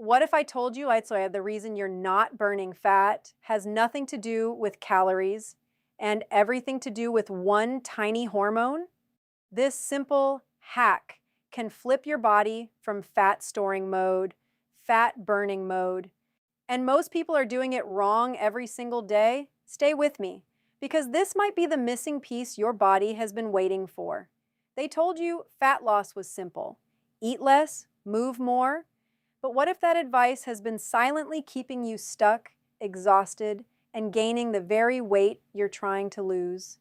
What if I told you, so the reason you're not burning fat has nothing to do with calories and everything to do with one tiny hormone? This simple hack can flip your body from fat storing mode, fat burning mode, and most people are doing it wrong every single day. Stay with me, because this might be the missing piece your body has been waiting for. They told you fat loss was simple. Eat less, move more. But what if that advice has been silently keeping you stuck, exhausted, and gaining the very weight you're trying to lose?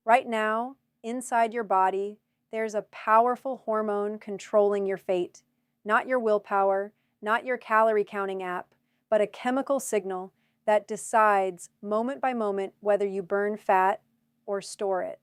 Right now, inside your body, there's a powerful hormone controlling your fate. Not your willpower, not your calorie counting app, but a chemical signal that decides moment by moment whether you burn fat or store it.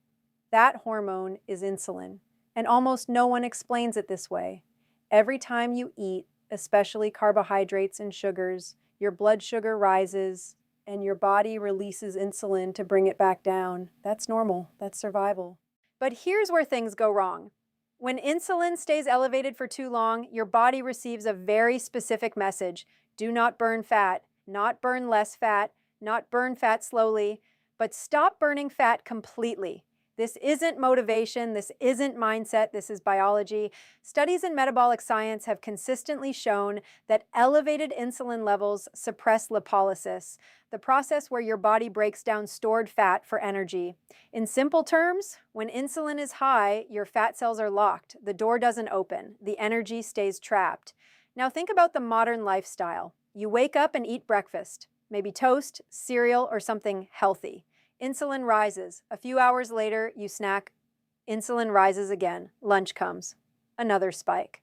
That hormone is insulin, and almost no one explains it this way. Every time you eat, especially carbohydrates and sugars, your blood sugar rises and your body releases insulin to bring it back down. That's normal. That's survival. But here's where things go wrong. When insulin stays elevated for too long, your body receives a very specific message. Do not burn fat, not burn less fat, not burn fat slowly, but stop burning fat completely. This isn't motivation, this isn't mindset, this is biology. Studies in metabolic science have consistently shown that elevated insulin levels suppress lipolysis, the process where your body breaks down stored fat for energy. In simple terms, when insulin is high, your fat cells are locked, the door doesn't open, the energy stays trapped. Now think about the modern lifestyle. You wake up and eat breakfast, maybe toast, cereal, or something healthy. Insulin rises. A few hours later, you snack. Insulin rises again. Lunch comes. Another spike.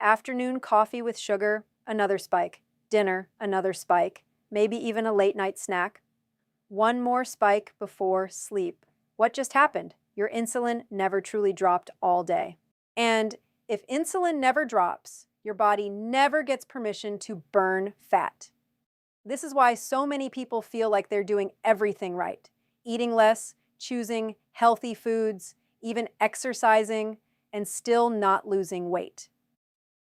Afternoon coffee with sugar. Another spike. Dinner. Another spike. Maybe even a late night snack. One more spike before sleep. What just happened? Your insulin never truly dropped all day. And if insulin never drops, your body never gets permission to burn fat. This is why so many people feel like they're doing everything right. Eating less, choosing healthy foods, even exercising, and still not losing weight.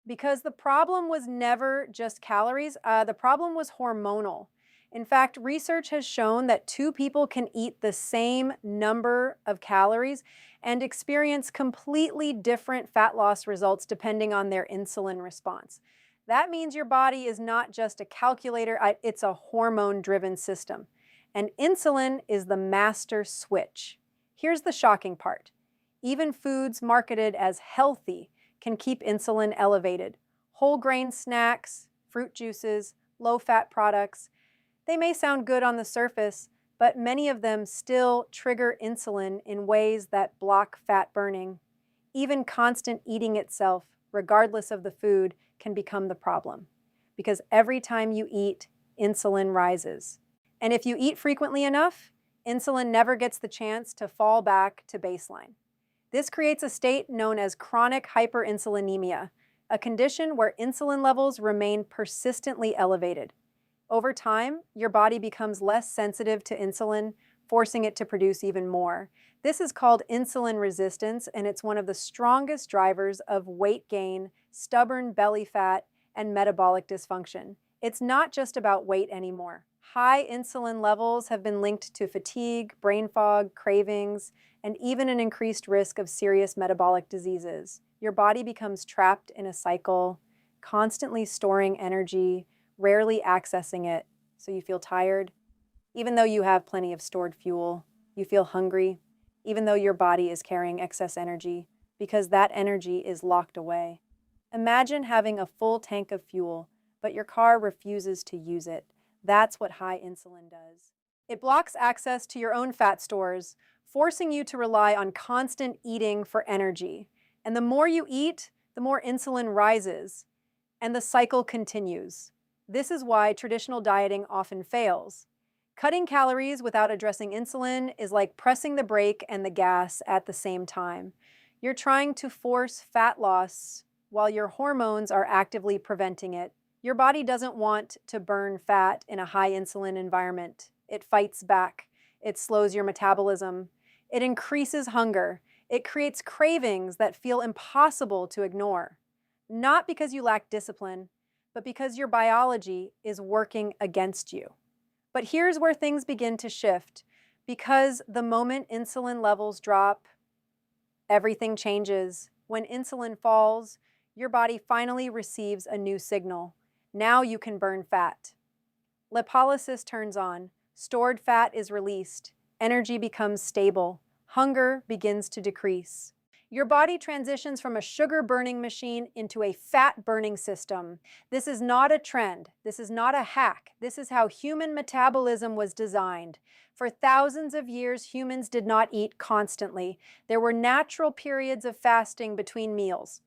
Because the problem was never just calories, the problem was hormonal. In fact, research has shown that two people can eat the same number of calories and experience completely different fat loss results depending on their insulin response. That means your body is not just a calculator, it's a hormone-driven system. And insulin is the master switch. Here's the shocking part. Even foods marketed as healthy can keep insulin elevated. Whole grain snacks, fruit juices, low-fat products, they may sound good on the surface, but many of them still trigger insulin in ways that block fat burning. Even constant eating itself, regardless of the food, can become the problem. Because every time you eat, insulin rises. And if you eat frequently enough, insulin never gets the chance to fall back to baseline. This creates a state known as chronic hyperinsulinemia, a condition where insulin levels remain persistently elevated. Over time, your body becomes less sensitive to insulin, forcing it to produce even more. This is called insulin resistance, and it's one of the strongest drivers of weight gain, stubborn belly fat, and metabolic dysfunction. It's not just about weight anymore. High insulin levels have been linked to fatigue, brain fog, cravings, and even an increased risk of serious metabolic diseases. Your body becomes trapped in a cycle, constantly storing energy, rarely accessing it, so you feel tired. Even though you have plenty of stored fuel, you feel hungry, even though your body is carrying excess energy, because that energy is locked away. Imagine having a full tank of fuel, but your car refuses to use it. That's what high insulin does. It blocks access to your own fat stores, forcing you to rely on constant eating for energy. And the more you eat, the more insulin rises, and the cycle continues. This is why traditional dieting often fails. Cutting calories without addressing insulin is like pressing the brake and the gas at the same time. You're trying to force fat loss while your hormones are actively preventing it. Your body doesn't want to burn fat in a high insulin environment. It fights back. It slows your metabolism. It increases hunger. It creates cravings that feel impossible to ignore. Not because you lack discipline, but because your biology is working against you. But here's where things begin to shift. Because the moment insulin levels drop, everything changes. When insulin falls, your body finally receives a new signal. Now you can burn fat. Lipolysis turns on, stored fat is released, energy becomes stable, hunger begins to decrease. Your body transitions from a sugar-burning machine into a fat-burning system. This is not a trend. This is not a hack. This is how human metabolism was designed. For thousands of years, humans did not eat constantly. There were natural periods of fasting between meals,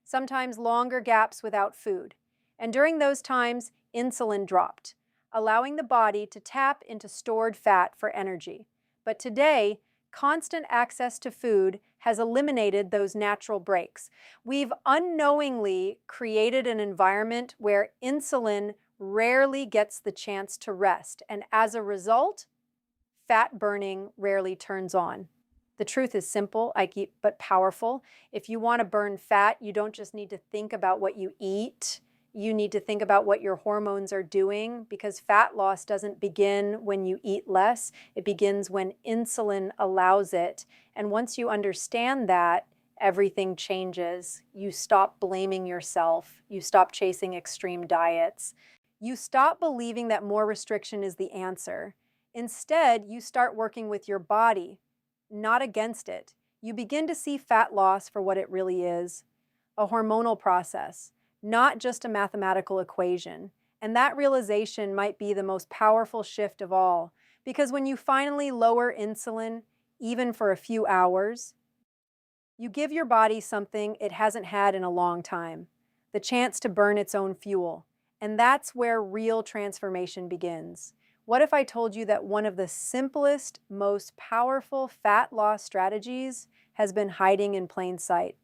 sometimes longer gaps without food. And during those times, insulin dropped, allowing the body to tap into stored fat for energy. But today, constant access to food has eliminated those natural breaks. We've unknowingly created an environment where insulin rarely gets the chance to rest, and as a result, fat burning rarely turns on. The truth is simple, but powerful. If you want to burn fat, you don't just need to think about what you eat. You need to think about what your hormones are doing, because fat loss doesn't begin when you eat less. It begins when insulin allows it. And once you understand that, everything changes. You stop blaming yourself. You stop chasing extreme diets. You stop believing that more restriction is the answer. Instead, you start working with your body, not against it. You begin to see fat loss for what it really is, a hormonal process, not just a mathematical equation. And that realization might be the most powerful shift of all, because when you finally lower insulin, even for a few hours, you give your body something it hasn't had in a long time, the chance to burn its own fuel. And that's where real transformation begins. What if I told you that one of the simplest, most powerful fat loss strategies has been hiding in plain sight,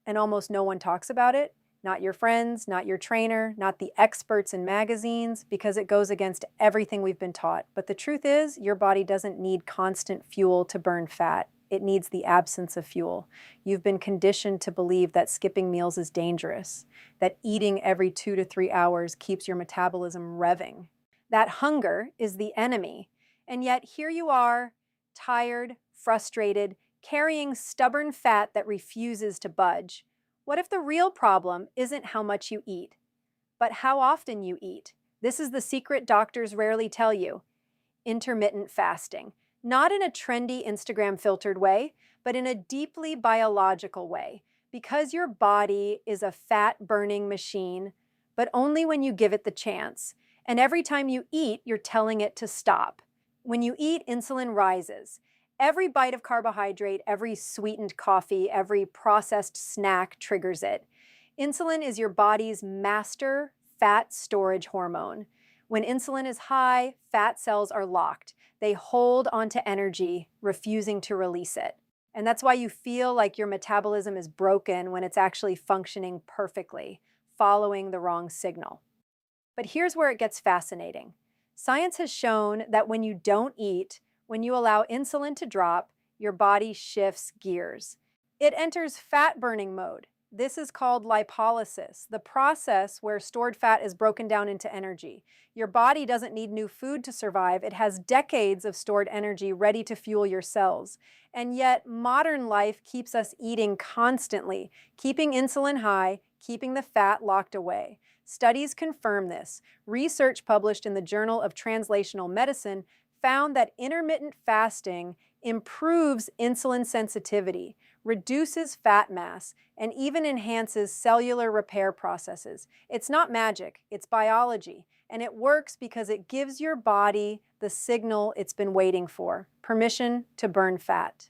and almost no one talks about it? Not your friends, not your trainer, not the experts in magazines, because it goes against everything we've been taught. But the truth is, your body doesn't need constant fuel to burn fat. It needs the absence of fuel. You've been conditioned to believe that skipping meals is dangerous, that eating every 2 to 3 hours keeps your metabolism revving. That hunger is the enemy. And yet here you are, tired, frustrated, carrying stubborn fat that refuses to budge. What if the real problem isn't how much you eat, but how often you eat? This is the secret doctors rarely tell you. Intermittent fasting. Not in a trendy Instagram filtered way, but in a deeply biological way. Because your body is a fat-burning machine, but only when you give it the chance. And every time you eat, you're telling it to stop. When you eat, insulin rises. Every bite of carbohydrate, every sweetened coffee, every processed snack triggers it. Insulin is your body's master fat storage hormone. When insulin is high, fat cells are locked. They hold onto energy, refusing to release it. And that's why you feel like your metabolism is broken when it's actually functioning perfectly, following the wrong signal. But here's where it gets fascinating. Science has shown that when you don't eat, when you allow insulin to drop, your body shifts gears. It enters fat-burning mode. This is called lipolysis, the process where stored fat is broken down into energy. Your body doesn't need new food to survive. It has decades of stored energy ready to fuel your cells. And yet, modern life keeps us eating constantly, keeping insulin high, keeping the fat locked away. Studies confirm this. Research published in the Journal of Translational Medicine found that intermittent fasting improves insulin sensitivity, reduces fat mass, and even enhances cellular repair processes. It's not magic, it's biology, and it works because it gives your body the signal it's been waiting for, permission to burn fat.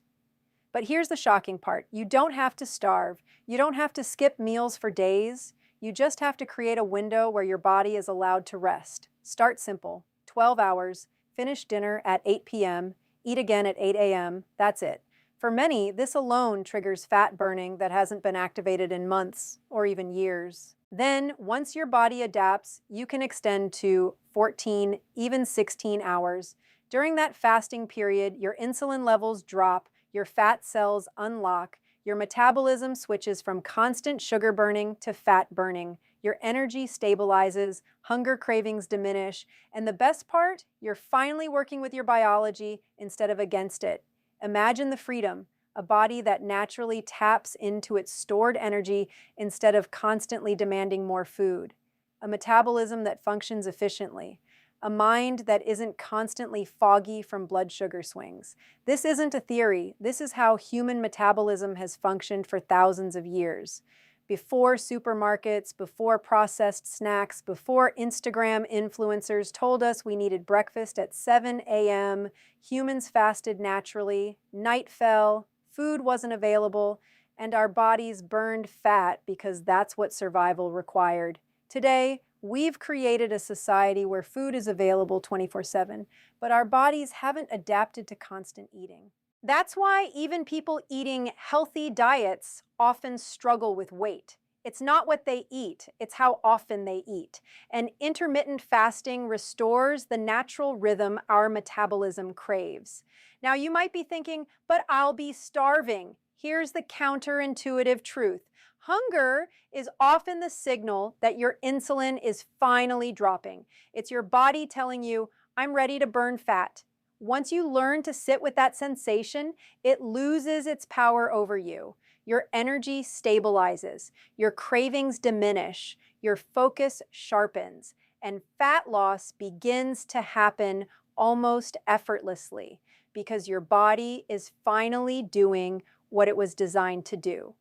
But here's the shocking part. You don't have to starve. You don't have to skip meals for days. You just have to create a window where your body is allowed to rest. Start simple, 12 hours, finish dinner at 8 p.m., eat again at 8 a.m., that's it. For many, this alone triggers fat burning that hasn't been activated in months or even years. Then, once your body adapts, you can extend to 14, even 16 hours. During that fasting period, your insulin levels drop, your fat cells unlock, your metabolism switches from constant sugar burning to fat burning. Your energy stabilizes, hunger cravings diminish, and the best part, you're finally working with your biology instead of against it. Imagine the freedom, a body that naturally taps into its stored energy instead of constantly demanding more food, a metabolism that functions efficiently, a mind that isn't constantly foggy from blood sugar swings. This isn't a theory. This is how human metabolism has functioned for thousands of years. Before supermarkets, before processed snacks, before Instagram influencers told us we needed breakfast at 7 a.m., humans fasted naturally, night fell, food wasn't available, and our bodies burned fat because that's what survival required. Today, we've created a society where food is available 24/7, but our bodies haven't adapted to constant eating. That's why even people eating healthy diets often struggle with weight. It's not what they eat, it's how often they eat. And intermittent fasting restores the natural rhythm our metabolism craves. Now, you might be thinking, but I'll be starving. Here's the counterintuitive truth. Hunger is often the signal that your insulin is finally dropping. It's your body telling you, I'm ready to burn fat. Once you learn to sit with that sensation, it loses its power over you. Your energy stabilizes, your cravings diminish, your focus sharpens, and fat loss begins to happen almost effortlessly because your body is finally doing what it was designed to do.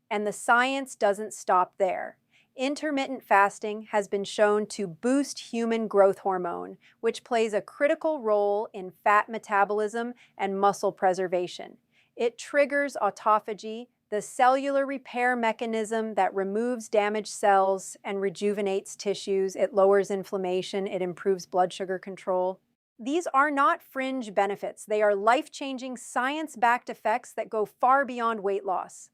And the science doesn't stop there. Intermittent fasting has been shown to boost human growth hormone, which plays a critical role in fat metabolism and muscle preservation. It triggers autophagy, the cellular repair mechanism that removes damaged cells and rejuvenates tissues. It lowers inflammation, it improves blood sugar control. These are not fringe benefits. They are life-changing, science-backed effects that go far beyond weight loss.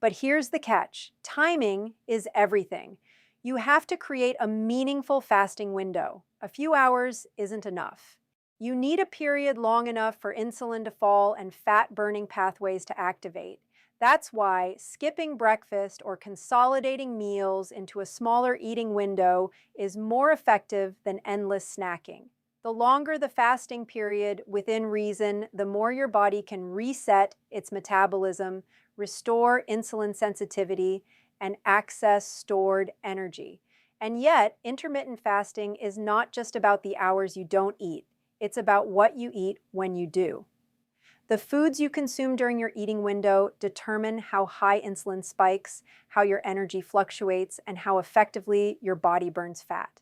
But here's the catch. Timing is everything. You have to create a meaningful fasting window. A few hours isn't enough. You need a period long enough for insulin to fall and fat-burning pathways to activate. That's why skipping breakfast or consolidating meals into a smaller eating window is more effective than endless snacking. The longer the fasting period within reason, the more your body can reset its metabolism, restore insulin sensitivity, and access stored energy. And yet, intermittent fasting is not just about the hours you don't eat. It's about what you eat when you do. The foods you consume during your eating window determine how high insulin spikes, how your energy fluctuates, and how effectively your body burns fat.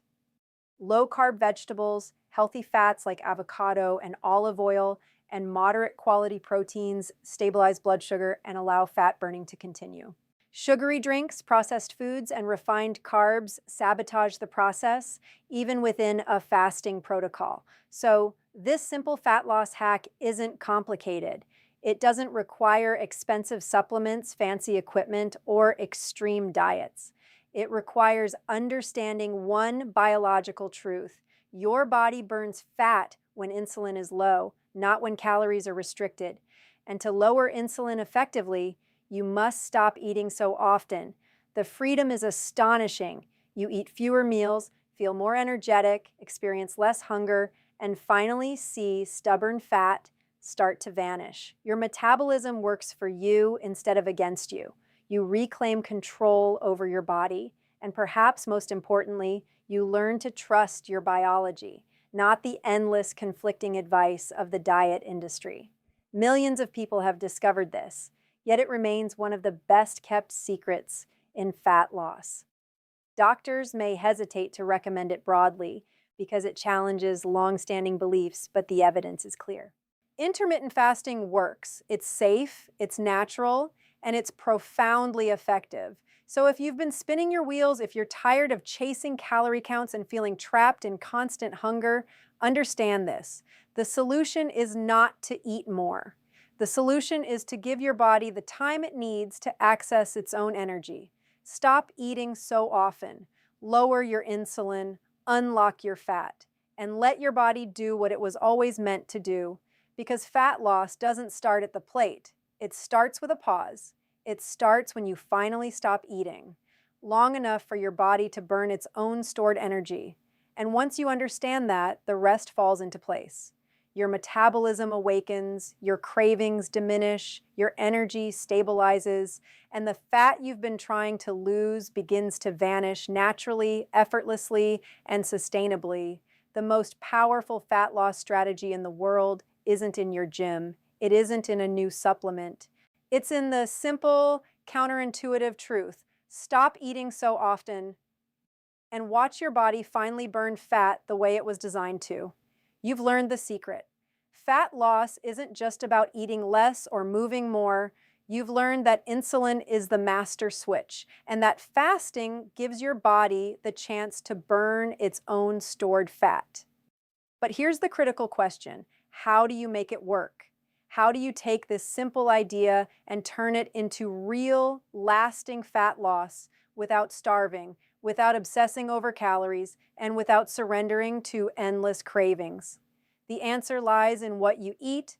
Low-carb vegetables, healthy fats like avocado and olive oil, and moderate quality proteins stabilize blood sugar and allow fat burning to continue. Sugary drinks, processed foods, and refined carbs sabotage the process, even within a fasting protocol. So this simple fat loss hack isn't complicated. It doesn't require expensive supplements, fancy equipment, or extreme diets. It requires understanding one biological truth. Your body burns fat when insulin is low, not when calories are restricted. And to lower insulin effectively, you must stop eating so often. The freedom is astonishing. You eat fewer meals, feel more energetic, experience less hunger, and finally see stubborn fat start to vanish. Your metabolism works for you instead of against you. You reclaim control over your body. And perhaps most importantly, you learn to trust your biology, not the endless conflicting advice of the diet industry. Millions of people have discovered this, yet it remains one of the best-kept secrets in fat loss. Doctors may hesitate to recommend it broadly because it challenges long-standing beliefs, but the evidence is clear. Intermittent fasting works. It's safe, it's natural, and it's profoundly effective. So if you've been spinning your wheels, if you're tired of chasing calorie counts and feeling trapped in constant hunger, understand this. The solution is not to eat more. The solution is to give your body the time it needs to access its own energy. Stop eating so often. Lower your insulin, unlock your fat, and let your body do what it was always meant to do. Because fat loss doesn't start at the plate. It starts with a pause. It starts when you finally stop eating. long enough for your body to burn its own stored energy. And once you understand that, the rest falls into place. Your metabolism awakens, your cravings diminish, your energy stabilizes, and the fat you've been trying to lose begins to vanish naturally, effortlessly, and sustainably. The most powerful fat loss strategy in the world isn't in your gym. It isn't in a new supplement. It's in the simple, counterintuitive truth. Stop eating so often and watch your body finally burn fat the way it was designed to. You've learned the secret. Fat loss isn't just about eating less or moving more. You've learned that insulin is the master switch, and that fasting gives your body the chance to burn its own stored fat. But here's the critical question. How do you make it work? How do you take this simple idea and turn it into real, lasting fat loss without starving, without obsessing over calories, and without surrendering to endless cravings? The answer lies in what you eat,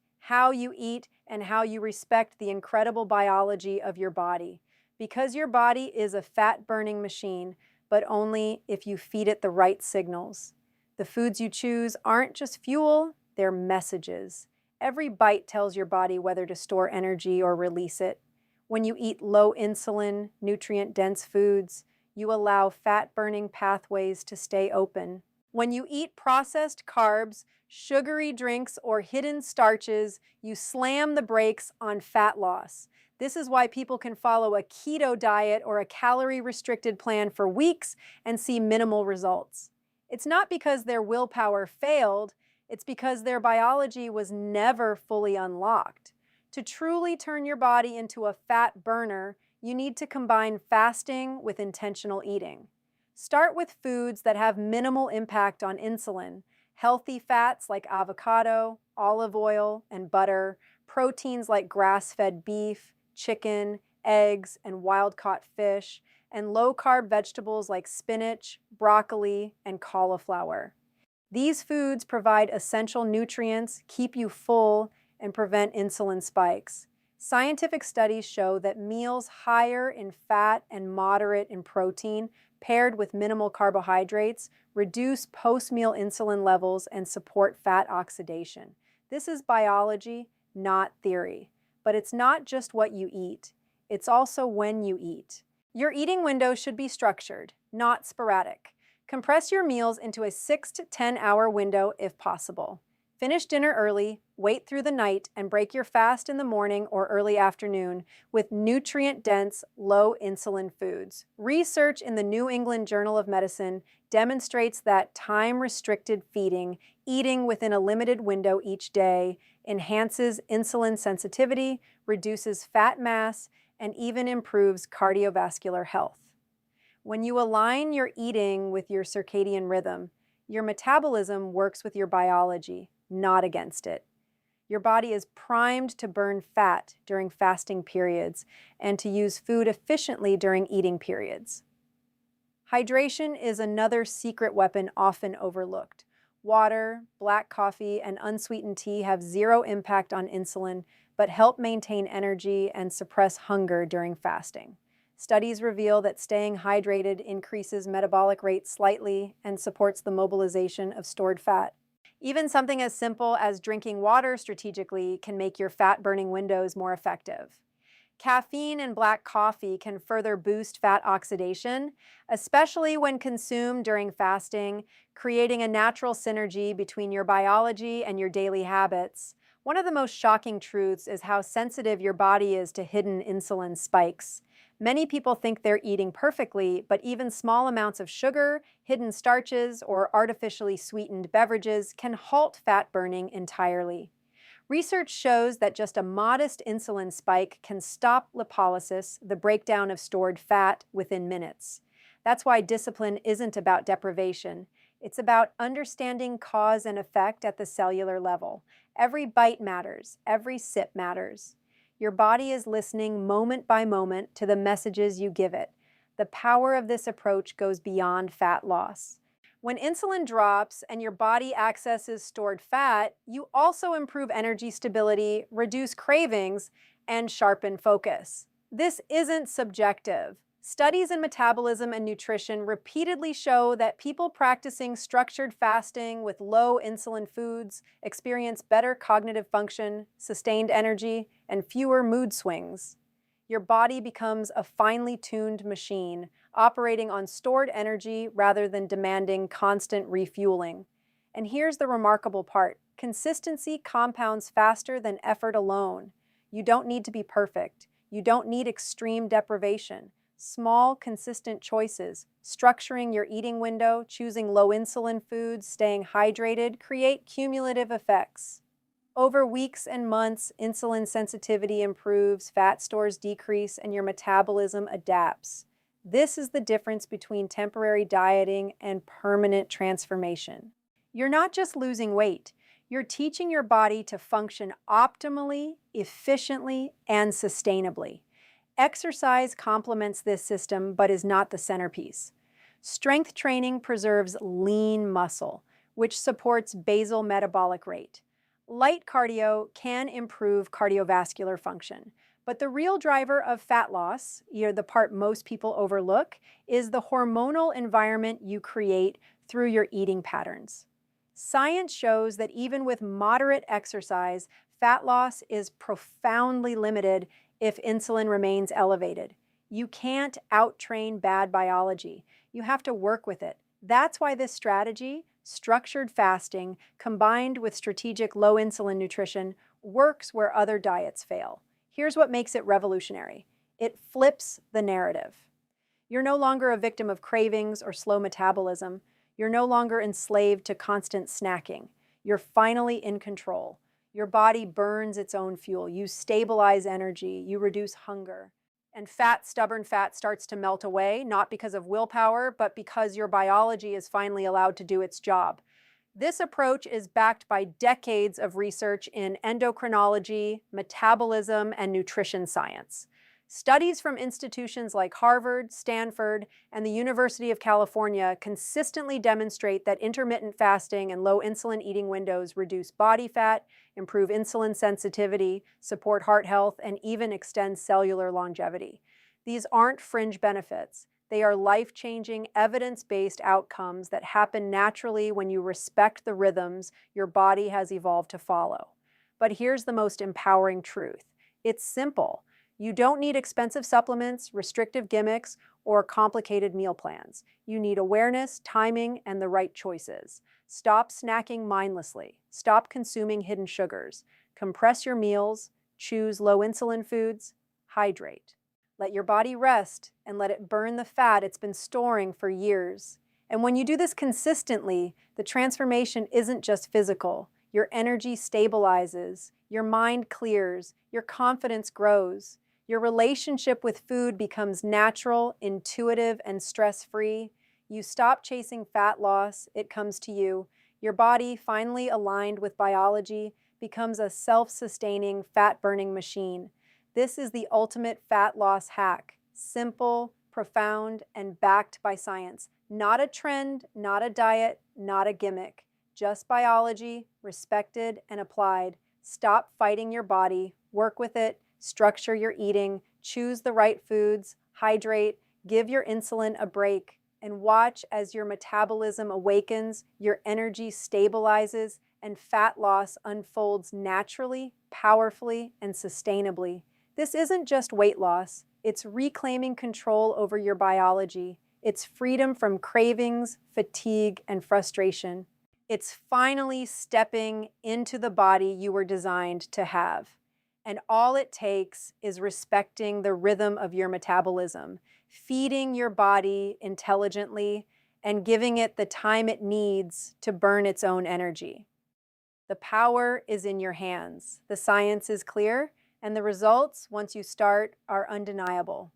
and how you respect the incredible biology of your body. Because your body is a fat-burning machine, but only if you feed it the right signals. The foods you choose aren't just fuel, they're messages. Every bite tells your body whether to store energy or release it. When you eat low insulin, nutrient-dense foods, you allow fat-burning pathways to stay open. When you eat processed carbs, sugary drinks, or hidden starches, you slam the brakes on fat loss. This is why people can follow a keto diet or a calorie-restricted plan for weeks and see minimal results. It's not because their willpower failed, it's because their biology was never fully unlocked. To truly turn your body into a fat burner, you need to combine fasting with intentional eating. Start with foods that have minimal impact on insulin, healthy fats like avocado, olive oil, and butter, proteins like grass-fed beef, chicken, eggs, and wild-caught fish, and low-carb vegetables like spinach, broccoli, and cauliflower. These foods provide essential nutrients, keep you full, and prevent insulin spikes. Scientific studies show that meals higher in fat and moderate in protein, paired with minimal carbohydrates, reduce post-meal insulin levels and support fat oxidation. This is biology, not theory. But it's not just what you eat, it's also when you eat. Your eating window should be structured, not sporadic. Compress your meals into a 6 to 10 hour window if possible. Finish dinner early, wait through the night, and break your fast in the morning or early afternoon with nutrient-dense, low-insulin foods. Research in the New England Journal of Medicine demonstrates that time-restricted feeding, eating within a limited window each day, enhances insulin sensitivity, reduces fat mass, and even improves cardiovascular health. When you align your eating with your circadian rhythm, your metabolism works with your biology, not against it. Your body is primed to burn fat during fasting periods and to use food efficiently during eating periods. Hydration is another secret weapon often overlooked. Water, black coffee, and unsweetened tea have zero impact on insulin, but help maintain energy and suppress hunger during fasting. Studies reveal that staying hydrated increases metabolic rates slightly and supports the mobilization of stored fat. Even something as simple as drinking water strategically can make your fat-burning windows more effective. Caffeine in black coffee can further boost fat oxidation, especially when consumed during fasting, creating a natural synergy between your biology and your daily habits. One of the most shocking truths is how sensitive your body is to hidden insulin spikes. Many people think they're eating perfectly, but even small amounts of sugar, hidden starches, or artificially sweetened beverages can halt fat burning entirely. Research shows that just a modest insulin spike can stop lipolysis, the breakdown of stored fat, within minutes. That's why discipline isn't about deprivation. It's about understanding cause and effect at the cellular level. Every bite matters. Every sip matters. Your body is listening moment by moment to the messages you give it. The power of this approach goes beyond fat loss. When insulin drops and your body accesses stored fat, you also improve energy stability, reduce cravings, and sharpen focus. This isn't subjective. Studies in metabolism and nutrition repeatedly show that people practicing structured fasting with low insulin foods experience better cognitive function, sustained energy, and fewer mood swings. Your body becomes a finely tuned machine, operating on stored energy rather than demanding constant refueling. And here's the remarkable part: consistency compounds faster than effort alone. You don't need to be perfect. You don't need extreme deprivation. Small, consistent choices, structuring your eating window, choosing low insulin foods, staying hydrated, create cumulative effects. Over weeks and months, insulin sensitivity improves, fat stores decrease, and your metabolism adapts. This is the difference between temporary dieting and permanent transformation. You're not just losing weight, you're teaching your body to function optimally, efficiently, and sustainably. Exercise complements this system but is not the centerpiece. Strength training preserves lean muscle, which supports basal metabolic rate. Light cardio can improve cardiovascular function, but the real driver of fat loss, the part most people overlook, is the hormonal environment you create through your eating patterns. Science shows that even with moderate exercise, fat loss is profoundly limited if insulin remains elevated. You can't out-train bad biology. You have to work with it. That's why this strategy, structured fasting, combined with strategic low insulin nutrition, works where other diets fail. Here's what makes it revolutionary. It flips the narrative. You're no longer a victim of cravings or slow metabolism. You're no longer enslaved to constant snacking. You're finally in control. Your body burns its own fuel. You stabilize energy. You reduce hunger. And stubborn fat starts to melt away, not because of willpower, but because your biology is finally allowed to do its job. This approach is backed by decades of research in endocrinology, metabolism, and nutrition science. Studies from institutions like Harvard, Stanford, and the University of California consistently demonstrate that intermittent fasting and low insulin eating windows reduce body fat, improve insulin sensitivity, support heart health, and even extend cellular longevity. These aren't fringe benefits. They are life-changing, evidence-based outcomes that happen naturally when you respect the rhythms your body has evolved to follow. But here's the most empowering truth. It's simple. You don't need expensive supplements, restrictive gimmicks, or complicated meal plans. You need awareness, timing, and the right choices. Stop snacking mindlessly. Stop consuming hidden sugars. Compress your meals. Choose low insulin foods. Hydrate. Let your body rest and let it burn the fat it's been storing for years. And when you do this consistently, the transformation isn't just physical. Your energy stabilizes, your mind clears, your confidence grows. Your relationship with food becomes natural, intuitive, and stress-free. You stop chasing fat loss, it comes to you. Your body, finally aligned with biology, becomes a self-sustaining, fat-burning machine. This is the ultimate fat loss hack. Simple, profound, and backed by science. Not a trend, not a diet, not a gimmick. Just biology, respected and applied. Stop fighting your body, work with it, structure your eating, choose the right foods, hydrate, give your insulin a break, and watch as your metabolism awakens, your energy stabilizes, and fat loss unfolds naturally, powerfully, and sustainably. This isn't just weight loss, it's reclaiming control over your biology. It's freedom from cravings, fatigue, and frustration. It's finally stepping into the body you were designed to have. And all it takes is respecting the rhythm of your metabolism, feeding your body intelligently, and giving it the time it needs to burn its own energy. The power is in your hands. The science is clear, and the results, once you start, are undeniable.